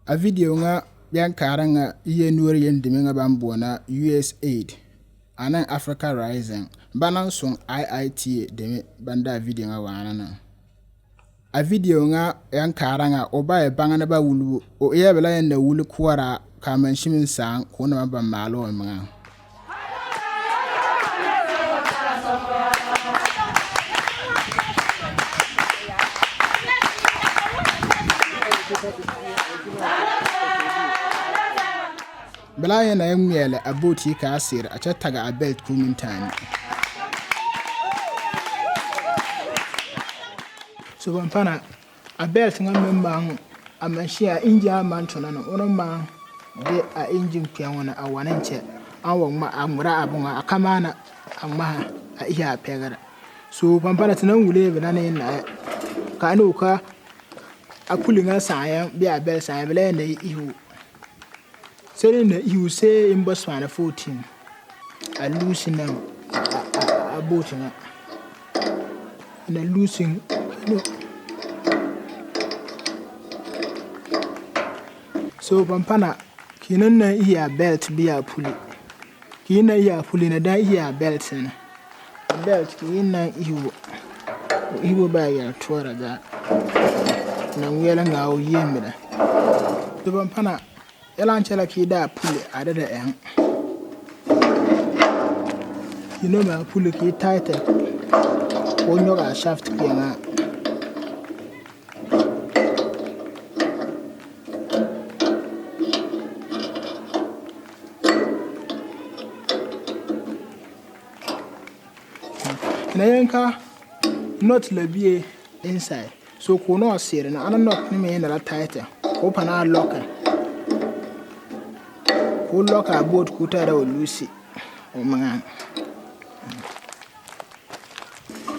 A video nga yan karanga iye nuori yen diminga bambona USAID anan Africa Rising banan song IITA demi banda video nga wana na. A video nga yan karanga oba e bangana ba wulu o iya bela yen na wulu kwara kaman shimin sang kona maba malo mga. Bela yen na yemwele aboti ka asir a chattaga a belt kumintani. So wampana a belt nga membang a machine inja man tonano ono ma de a engine pianwana a wanenche anwa ma amura abunga akamana amma a iya pegara. So wampana tanan wule benane na ka anu ka a pulinga saya bi a belt saya bela yen na ihu. Saying that you say in Botswana 14 and losing them a boating and then losing so Pampana Kinana here belt be a pulley. Kina here pulling a die here belt and a belt kina you will buy your tour that. Now we are now yemida. The Pampana. Elanchela kida pulley ada da en. You know my pulley ki tight. When you got shaft piana. Nayanka not lebie inside. So kono sere na ana not ni me na tight. Open our locker. Who lock our boat kuta or Lucy or man.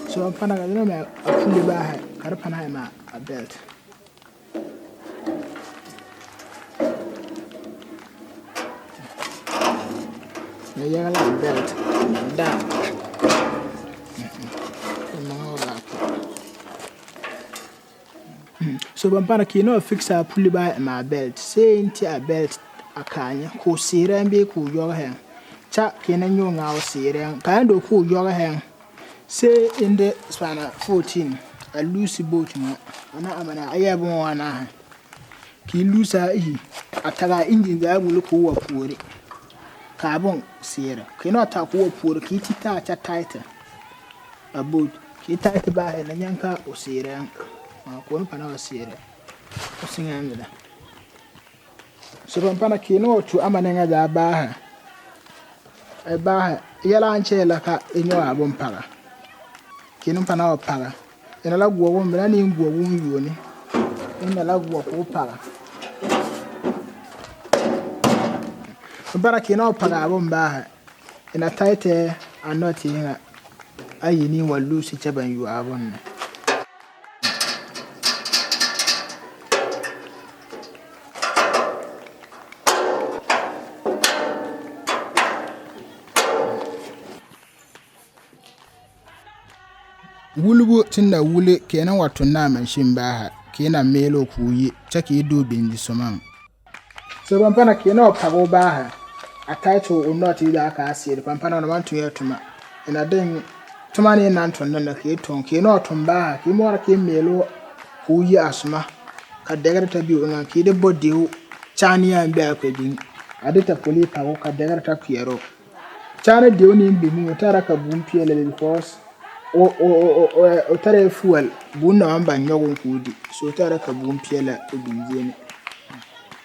So I'm Panagana, a fully by Carpanama, a belt. The young belt down. So Pampana no fix a pulley by my belt, saying a belt. Akanya ko siren be ku yoga hen cha kenan yo nga o siren kan do ku yoga hen say in the spanner 14 a loose boat ma ana amana ayabon wana ki lusa yi ataga engine da bulu ko wa pore carbon sira kino ta ko wa pore ki tita cha tight a boat ki tight ba hen nyanka o siren ma ko pana o sire o singa so Pampana kino to amanenga da baha e baha yala anchela ka enyo abon para kino pana o para ena la gwo won bela ni gwo won yoni ena la gwo ko para Pampana kino para abon baha ena taite anoti nga ayini walu si chaban yu abon Wulubu tinda wule kenan wato na manshin baha kenan melo kuyi take do bindi soman so Pampana kenan pago baha a title o not ida aka asiri Pampana na wantu yetuma ina den tuma ne nan ton na ke ton kenan ton baha ki mo ke melo kuyi asuma ka degara ta biyo na ki de bodiu chani ya mbi akwedin adita poli pago ka degara ta piero chani de oni mbi mu tara ka bumpiele because o tare fuel bunna amba nyogon kudi so tare ka bun piela obinjene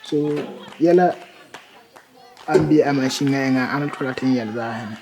so yala ambi amashinga nga an tolatin yalba hana